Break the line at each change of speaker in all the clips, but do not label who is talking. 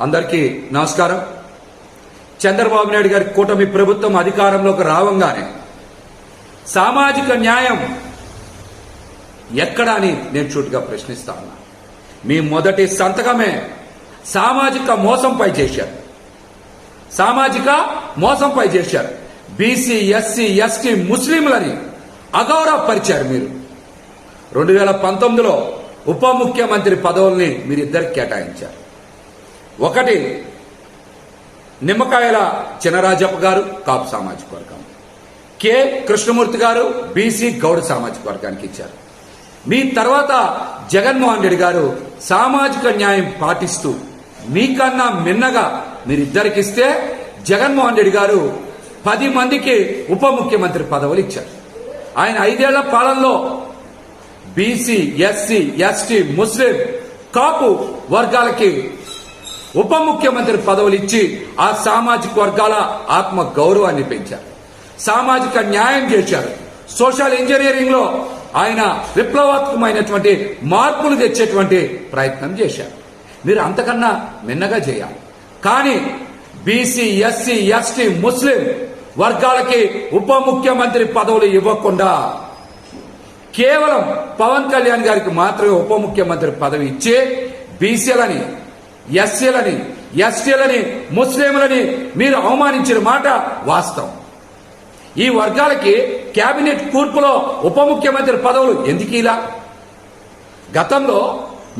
అందరికీ నమస్కారం. చంద్రబాబు నాయుడు గారి కూటమి ప్రభుత్వం అధికారంలోకి రావంగానే సామాజిక న్యాయం ఎక్కడా అని నేను సూటిగా ప్రశ్నిస్తా ఉన్నా. మీ మొదటి సంతకమే సామాజిక మోసంపై చేశారు. బీసీ, ఎస్సీ, ఎస్టీ, ముస్లింలని అగౌరవపరిచారు. మీరు 2019లో ఉప ముఖ్యమంత్రి పదవుల్ని మీరిద్దరికి కేటాయించారు. ఒకటి నిమ్మకాయల చినరాజప్ప గారు కాపు సామాజిక వర్గం, కె కృష్ణమూర్తి గారు బీసీ గౌడ సామాజిక వర్గానికి ఇచ్చారు. మీ తర్వాత జగన్మోహన్ రెడ్డి గారు సామాజిక న్యాయం పాటిస్తూ మీకన్నా మిన్నగా మీరిద్దరికిస్తే జగన్మోహన్ రెడ్డి గారు 10 మందికి ఉప ముఖ్యమంత్రి పదవులు ఇచ్చారు. ఆయన 5 ఏళ్ల పాలనలో బీసీ, ఎస్సీ, ఎస్టీ, ముస్లిం, కాపు వర్గాలకి ఉప ముఖ్యమంత్రి పదవులు ఇచ్చి ఆ సామాజిక వర్గాల ఆత్మ గౌరవాన్ని పెంచారు. సామాజిక న్యాయం చేశారు. సోషల్ ఇంజనీరింగ్ లో ఆయన విప్లవాత్మకమైనటువంటి మార్పులు తెచ్చేటువంటి ప్రయత్నం చేశారు. మీరు అంతకన్నా మిన్నగా చేయాలి. కానీ బీసీ, ఎస్సీ, ఎస్టీ, ముస్లిం వర్గాలకి ఉప ముఖ్యమంత్రి పదవులు ఇవ్వకుండా కేవలం పవన్ కళ్యాణ్ గారికి మాత్రమే ఉప ముఖ్యమంత్రి పదవి ఇచ్చి బీసీలని, ఎస్సీలని, ఎస్టీలని, ముస్లింలని మీరు అవమానించిన మాట వాస్తవం. ఈ వర్గాలకి కేబినెట్ కూర్పులో ఉప ముఖ్యమంత్రి పదవులు ఎందుకు ఇలా? గతంలో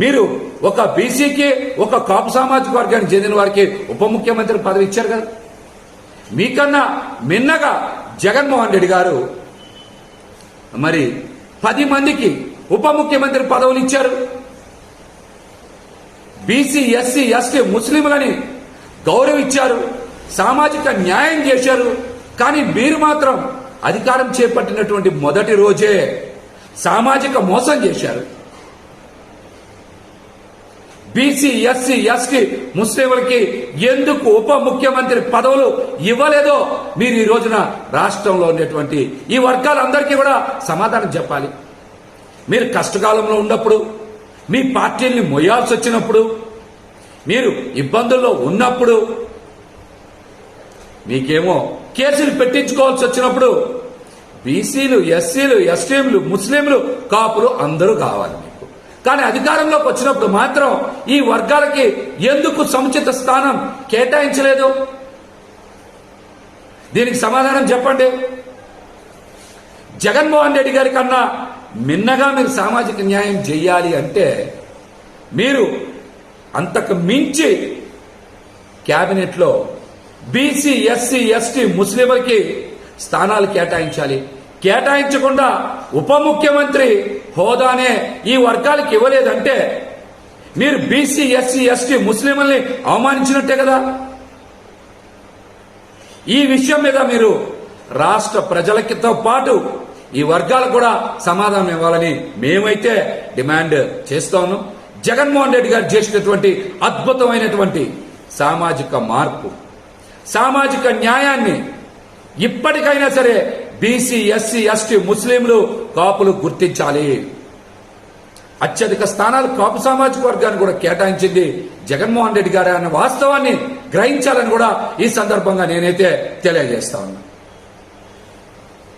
మీరు ఒక బీసీకి, ఒక కాపు సామాజిక వర్గానికి చెందిన వారికి ఉప ముఖ్యమంత్రి పదవి ఇచ్చారు కదా. మీకన్నా మిన్నగా జగన్మోహన్ రెడ్డి గారు మరి 10 మందికి ఉప ముఖ్యమంత్రి పదవులు ఇచ్చారు. బీసీ, ఎస్సీ, ఎస్టీ, ముస్లింలని గౌరవించారు. సామాజిక న్యాయం చేశారు. కానీ మీరు మాత్రం అధికారం చేపట్టినటువంటి మొదటి రోజే సామాజిక మోసం చేశారు. బీసీ, ఎస్సీ, ఎస్టీ, ముస్లింలకి ఎందుకు ఉప ముఖ్యమంత్రి పదవులు ఇవ్వలేదో మీరు ఈ రోజున రాష్ట్రంలో ఉండేటువంటి ఈ వర్గాలందరికీ కూడా సమాధానం చెప్పాలి. మీరు కష్టకాలంలో ఉన్నప్పుడు, మీ పార్టీల్ని మొయ్యాల్సి వచ్చినప్పుడు, మీరు ఇబ్బందుల్లో ఉన్నప్పుడు, మీకేమో కేసులు పెట్టించుకోవాల్సి వచ్చినప్పుడు బీసీలు, ఎస్సీలు, ఎస్టీలు, ముస్లింలు, కాపులు అందరూ కావాలి మీకు. కానీ అధికారంలోకి వచ్చినప్పుడు మాత్రం ఈ వర్గాలకి ఎందుకు సముచిత స్థానం కేటాయించలేదు? దీనికి సమాధానం చెప్పండి. జగన్మోహన్ రెడ్డి గారి కన్నా మిన్నగా మీరు సామాజిక న్యాయం చేయాలి అంటే మీరు అంతకు మించి క్యాబినెట్లో బీసీ, ఎస్సీ, ఎస్టీ, ముస్లింలకి స్థానాలు కేటాయించాలి. కేటాయించకుండా ఉప ముఖ్యమంత్రి హోదానే ఈ వర్గాలకు ఇవ్వలేదంటే మీరు బీసీ, ఎస్సీ, ఎస్టీ, ముస్లింలని అవమానించినట్టే కదా. ఈ విషయం మీద మీరు రాష్ట్ర ప్రజలతో పాటు ఈ వర్గాలకు కూడా సమాధానం ఇవ్వాలని మేమైతే డిమాండ్ చేస్తాను. జగన్మోహన్ రెడ్డి గారు చేసినటువంటి అద్భుతమైనటువంటి సామాజిక మార్పు, సామాజిక న్యాయాన్ని ఇప్పటికైనా సరే బీసీ, ఎస్సీ, ఎస్టీ, ముస్లింలు, కాపులు గుర్తించాలి. అత్యధిక స్థానాలు కాపు సామాజిక వర్గాన్ని కూడా కేటాయించింది జగన్మోహన్ రెడ్డి గారు అన్న వాస్తవాన్ని గ్రహించాలని కూడా ఈ సందర్భంగా నేనైతే తెలియజేస్తా ఉన్నా.